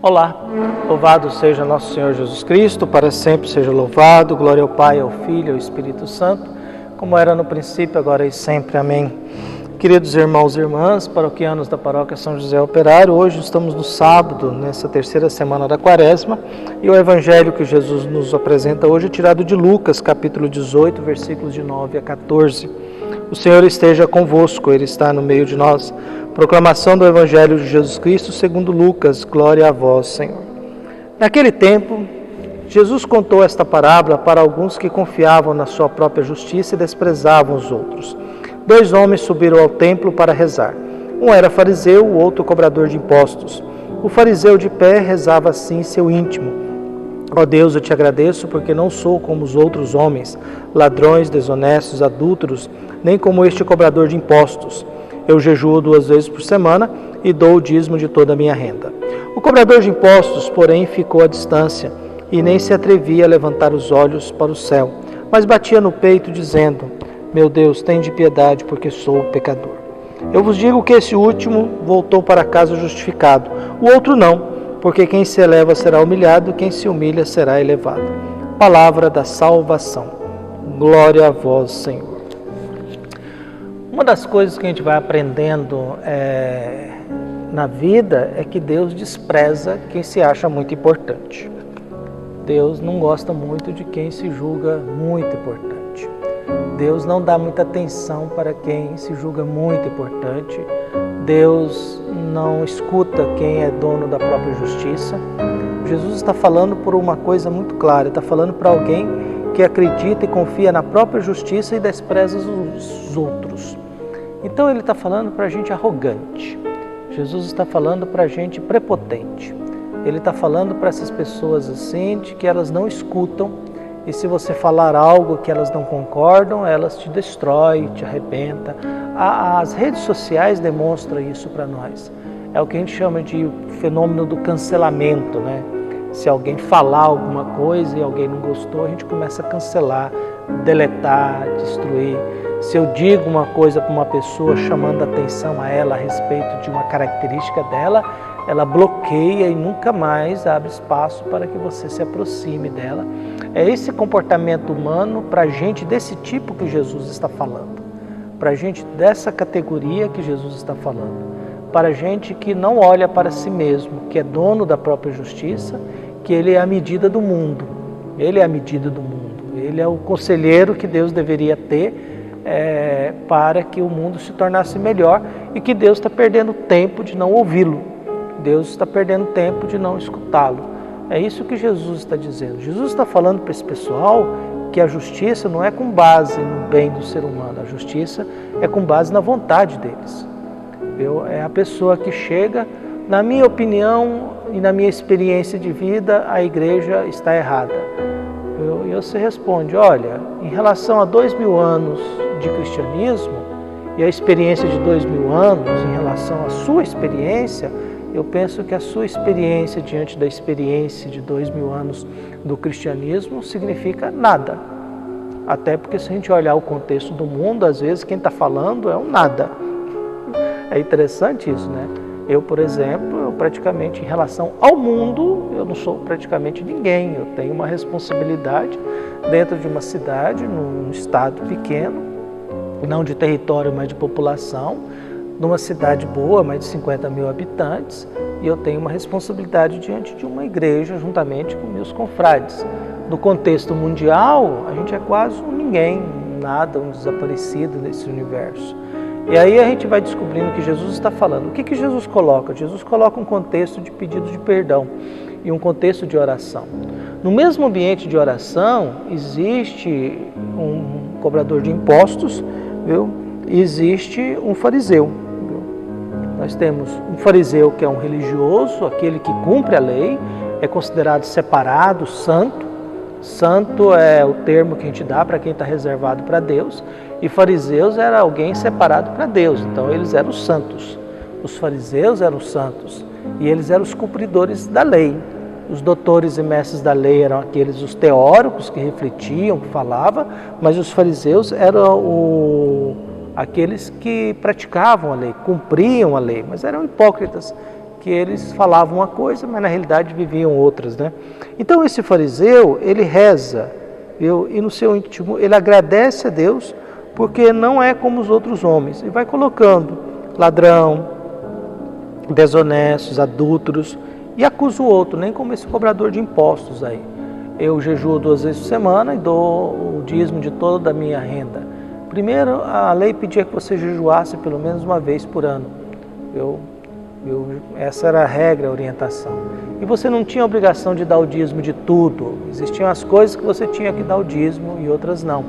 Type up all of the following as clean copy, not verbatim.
Olá, louvado seja nosso Senhor Jesus Cristo, para sempre seja louvado, glória ao Pai, ao Filho e ao Espírito Santo, como era no princípio, agora e sempre. Amém. Queridos irmãos e irmãs, paroquianos da Paróquia São José Operário, hoje estamos no sábado, nessa terceira semana da Quaresma, e o Evangelho que Jesus nos apresenta hoje é tirado de Lucas, capítulo 18, versículos de 9 a 14. O Senhor esteja convosco, Ele está no meio de nós. Proclamação do Evangelho de Jesus Cristo segundo Lucas, glória a vós, Senhor. Naquele tempo, Jesus contou esta parábola para alguns que confiavam na sua própria justiça e desprezavam os outros. 2 homens subiram ao templo para rezar. Um era fariseu, o outro cobrador de impostos. O fariseu de pé rezava assim em seu íntimo: ó Deus, eu te agradeço porque não sou como os outros homens, ladrões, desonestos, adúlteros, nem como este cobrador de impostos. Eu jejuo 2 vezes por semana e dou o dízimo de toda a minha renda. O cobrador de impostos, porém, ficou à distância e nem se atrevia a levantar os olhos para o céu, mas batia no peito, dizendo: meu Deus, tende piedade, porque sou pecador. Eu vos digo que esse último voltou para casa justificado, o outro não, porque quem se eleva será humilhado, quem se humilha será elevado. Palavra da salvação. Glória a vós, Senhor. Uma das coisas que a gente vai aprendendo na vida é que Deus despreza quem se acha muito importante. Deus não gosta muito de quem se julga muito importante. Deus não dá muita atenção para quem se julga muito importante. Deus não escuta quem é dono da própria justiça. Jesus está falando por uma coisa muito clara, está falando para alguém que acredita e confia na própria justiça e despreza os outros. Então ele está falando para a gente arrogante. Jesus está falando para a gente prepotente. Ele está falando para essas pessoas assim, de que elas não escutam, e se você falar algo que elas não concordam, elas te destroem, te arrebentam. As redes sociais demonstram isso para nós. É o que a gente chama de fenômeno do cancelamento, né? Se alguém falar alguma coisa e alguém não gostou, a gente começa a cancelar, deletar, destruir. Se eu digo uma coisa para uma pessoa chamando a atenção a ela a respeito de uma característica dela, ela bloqueia e nunca mais abre espaço para que você se aproxime dela. É esse comportamento humano para gente desse tipo que Jesus está falando. Para gente dessa categoria que Jesus está falando. Para gente que não olha para si mesmo, que é dono da própria justiça, que ele é a medida do mundo. Ele é a medida do mundo. Ele é o conselheiro que Deus deveria ter para que o mundo se tornasse melhor e que Deus está perdendo tempo de não ouvi-lo. Deus está perdendo tempo de não escutá-lo. É isso que Jesus está dizendo. Jesus está falando para esse pessoal que a justiça não é com base no bem do ser humano. A justiça é com base na vontade deles. É a pessoa que chega, na minha opinião e na minha experiência de vida, a igreja está errada. E você responde: olha, em relação a 2000 anos de cristianismo e a experiência de 2000 anos, em relação à sua experiência, eu penso que a sua experiência diante da experiência de 2000 anos do cristianismo significa nada. Até porque se a gente olhar o contexto do mundo, às vezes quem está falando é um nada. É interessante isso, né? Eu, por exemplo, praticamente em relação ao mundo, eu não sou praticamente ninguém. Eu tenho uma responsabilidade dentro de uma cidade, num estado pequeno, não de território, mas de população, numa cidade boa, mais de 50 mil habitantes, e eu tenho uma responsabilidade diante de uma igreja, juntamente com meus confrades. No contexto mundial, a gente é quase um ninguém, nada, um desaparecido nesse universo. E aí a gente vai descobrindo o que Jesus está falando. O que Jesus coloca? Jesus coloca um contexto de pedido de perdão e um contexto de oração. No mesmo ambiente de oração, existe um cobrador de impostos, viu? E existe um fariseu. Viu? Nós temos um fariseu que é um religioso, aquele que cumpre a lei, é considerado separado, santo. Santo é o termo que a gente dá para quem está reservado para Deus. E fariseus era alguém separado para Deus, então eles eram os santos. Os fariseus eram os santos e eles eram os cumpridores da lei. Os doutores e mestres da lei eram os teóricos que refletiam, que falavam, mas os fariseus eram aqueles que praticavam a lei, cumpriam a lei, mas eram hipócritas. que eles falavam uma coisa, mas na realidade viviam outras, né? Então esse fariseu, ele reza, e no seu íntimo ele agradece a Deus, porque não é como os outros homens. E vai colocando ladrão, desonestos, adúlteros, e acusa o outro, nem como esse cobrador de impostos aí. Eu jejuo 2 vezes por semana e dou o dízimo de toda a minha renda. Primeiro, a lei pedia que você jejuasse pelo menos uma vez por ano. Essa era a regra, a orientação. E você não tinha obrigação de dar o dízimo de tudo. Existiam as coisas que você tinha que dar o dízimo e outras não.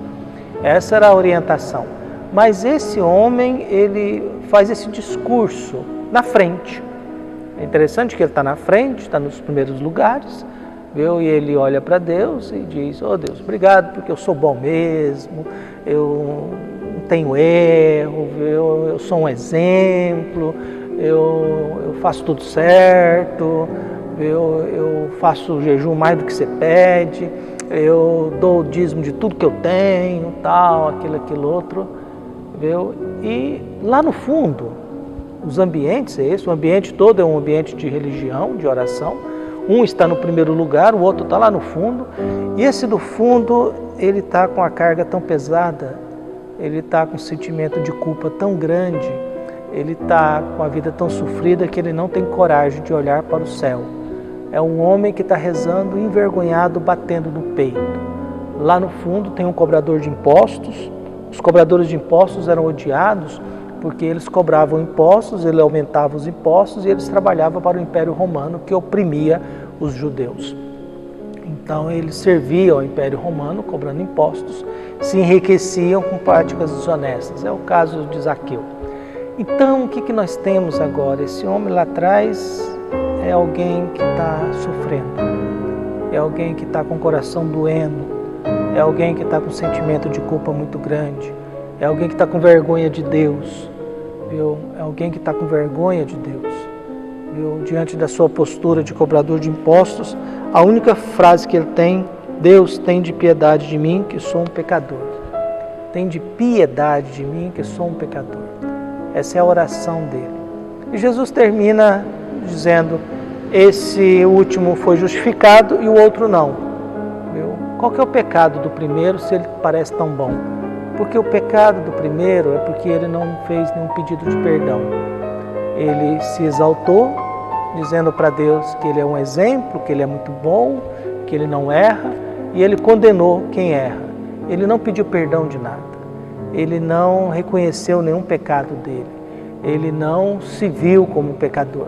Essa era a orientação. Mas esse homem, ele faz esse discurso na frente. É interessante que ele está na frente, está nos primeiros lugares, viu? E ele olha para Deus e diz: "Oh Deus, obrigado porque eu sou bom mesmo, eu não tenho erro, eu sou um exemplo, eu faço tudo certo, eu faço jejum mais do que você pede, eu dou o dízimo de tudo que eu tenho, tal, aquilo outro", viu? E lá no fundo, os ambientes é esse, o ambiente todo é um ambiente de religião, de oração. Um está no primeiro lugar, o outro está lá no fundo, e esse do fundo, ele está com a carga tão pesada, ele está com um sentimento de culpa tão grande, ele está com a vida tão sofrida que ele não tem coragem de olhar para o céu. É um homem que está rezando envergonhado, batendo no peito. Lá no fundo tem um cobrador de impostos. Os cobradores de impostos eram odiados porque eles cobravam impostos, ele aumentava os impostos e eles trabalhavam para o Império Romano, que oprimia os judeus. Então eles serviam ao Império Romano cobrando impostos, se enriqueciam com práticas desonestas. É o caso de Zaqueu. Então o que nós temos agora? Esse homem lá atrás é alguém que está sofrendo, é alguém que está com o coração doendo, é alguém que está com um sentimento de culpa muito grande, é alguém que está com vergonha de Deus, viu? É alguém que está com vergonha de Deus, viu? Diante da sua postura de cobrador de impostos, a única frase que ele tem: Deus, tem de piedade de mim, que sou um pecador. Tem de piedade de mim, que sou um pecador. Essa é a oração dele. E Jesus termina dizendo: esse último foi justificado e o outro não. Viu? Qual que é o pecado do primeiro se ele parece tão bom? Porque o pecado do primeiro é porque ele não fez nenhum pedido de perdão. Ele se exaltou, dizendo para Deus que ele é um exemplo, que ele é muito bom, que ele não erra, e ele condenou quem erra. Ele não pediu perdão de nada. Ele não reconheceu nenhum pecado dele. Ele não se viu como pecador.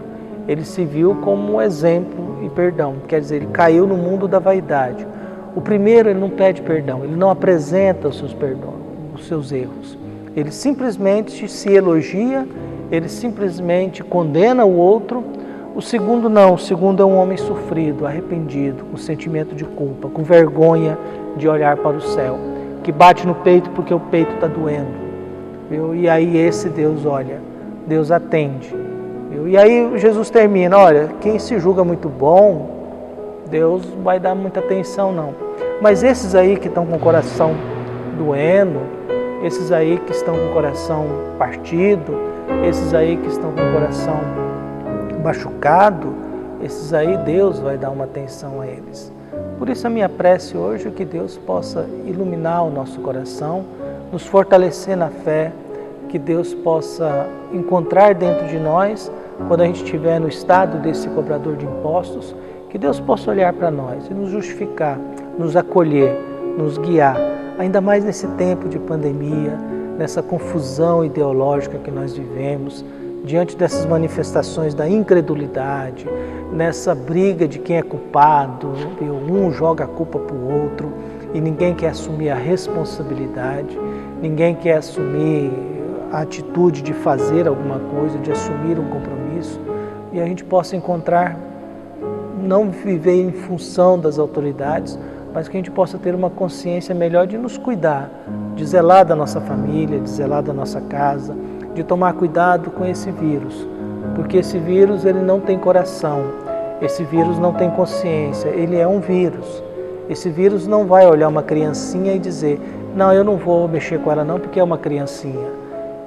Ele se viu como um exemplo e perdão. Quer dizer, ele caiu no mundo da vaidade. O primeiro, ele não pede perdão, ele não apresenta os seus perdões, os seus erros. Ele simplesmente se elogia, ele simplesmente condena o outro. O segundo não, o segundo é um homem sofrido, arrependido, com sentimento de culpa, com vergonha de olhar para o céu, que bate no peito porque o peito está doendo. Viu? E aí esse Deus olha, Deus atende. Viu? E aí Jesus termina: olha, quem se julga muito bom, Deus não vai dar muita atenção não. Mas esses aí que estão com o coração doendo, esses aí que estão com o coração partido, esses aí que estão com o coração machucado, esses aí Deus vai dar uma atenção a eles. Por isso a minha prece hoje é que Deus possa iluminar o nosso coração, nos fortalecer na fé, que Deus possa encontrar dentro de nós, quando a gente estiver no estado desse cobrador de impostos, que Deus possa olhar para nós e nos justificar, nos acolher, nos guiar, ainda mais nesse tempo de pandemia, nessa confusão ideológica que nós vivemos, diante dessas manifestações da incredulidade, nessa briga de quem é culpado, um joga a culpa para o outro e ninguém quer assumir a responsabilidade, ninguém quer assumir a atitude de fazer alguma coisa, de assumir um compromisso, e a gente possa encontrar, não viver em função das autoridades, mas que a gente possa ter uma consciência melhor de nos cuidar, de zelar da nossa família, de zelar da nossa casa, de tomar cuidado com esse vírus, porque esse vírus ele não tem coração, esse vírus não tem consciência, ele é um vírus. Esse vírus não vai olhar uma criancinha e dizer: não, eu não vou mexer com ela não porque é uma criancinha.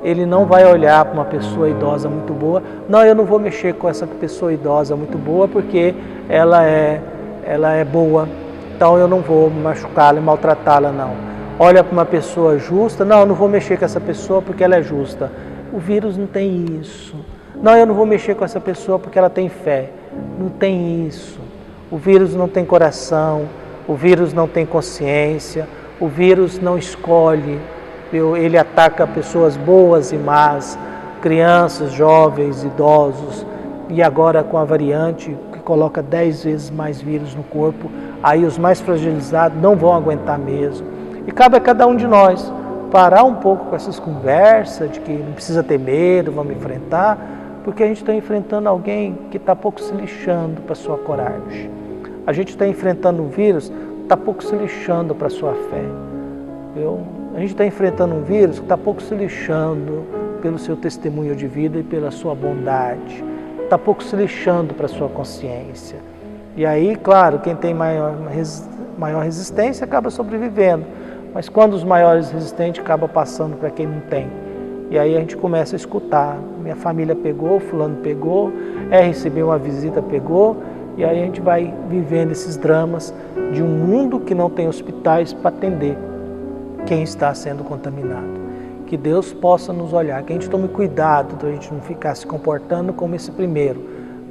ele não vai olhar para uma pessoa idosa muito boa. Não, eu não vou mexer com essa pessoa idosa muito boa porque ela é boa, então eu não vou machucá-la e maltratá-la, não. Olha para uma pessoa justa, não, eu não vou mexer com essa pessoa porque ela é justa. O vírus não tem isso. Não, eu não vou mexer com essa pessoa porque ela tem fé. Não tem isso. O vírus não tem coração, o vírus não tem consciência, o vírus não escolhe. Ele ataca pessoas boas e más, crianças, jovens, idosos, e agora com a variante que coloca 10 vezes mais vírus no corpo, aí os mais fragilizados não vão aguentar mesmo. E cabe a cada um de nós parar um pouco com essas conversas de que não precisa ter medo, vamos enfrentar, porque a gente está enfrentando alguém que está pouco se lixando para a sua coragem. A gente está enfrentando um vírus que está pouco se lixando para a sua fé. A gente está enfrentando um vírus que está pouco se lixando pelo seu testemunho de vida e pela sua bondade. Está pouco se lixando para a sua consciência. E aí, claro, quem tem maior resistência acaba sobrevivendo. Mas quando os maiores resistentes acaba passando para quem não tem. E aí a gente começa a escutar. Minha família pegou, fulano pegou, recebeu uma visita, pegou. E aí a gente vai vivendo esses dramas de um mundo que não tem hospitais para atender quem está sendo contaminado. Que Deus possa nos olhar, que a gente tome cuidado de a gente não ficar se comportando como esse primeiro.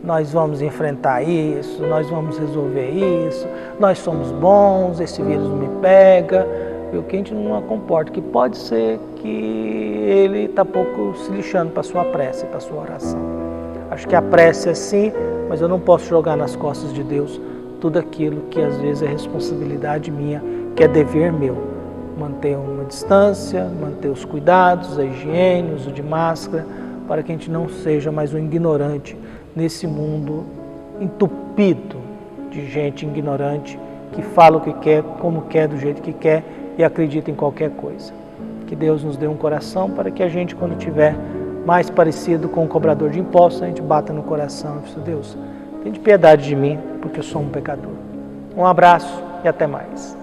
Nós vamos enfrentar isso, nós vamos resolver isso, nós somos bons, esse vírus não me pega. Que a gente não comporta, que pode ser que ele está pouco se lixando para a sua prece, para a sua oração. Acho que a prece é sim, mas eu não posso jogar nas costas de Deus tudo aquilo que às vezes é responsabilidade minha, que é dever meu. Manter uma distância, manter os cuidados, a higiene, o uso de máscara, para que a gente não seja mais um ignorante nesse mundo entupido de gente ignorante que fala o que quer, como quer, do jeito que quer e acredita em qualquer coisa. Que Deus nos dê um coração para que a gente, quando tiver mais parecido com um cobrador de impostos, a gente bata no coração e diz: Deus, tem piedade de mim, porque eu sou um pecador. Um abraço e até mais.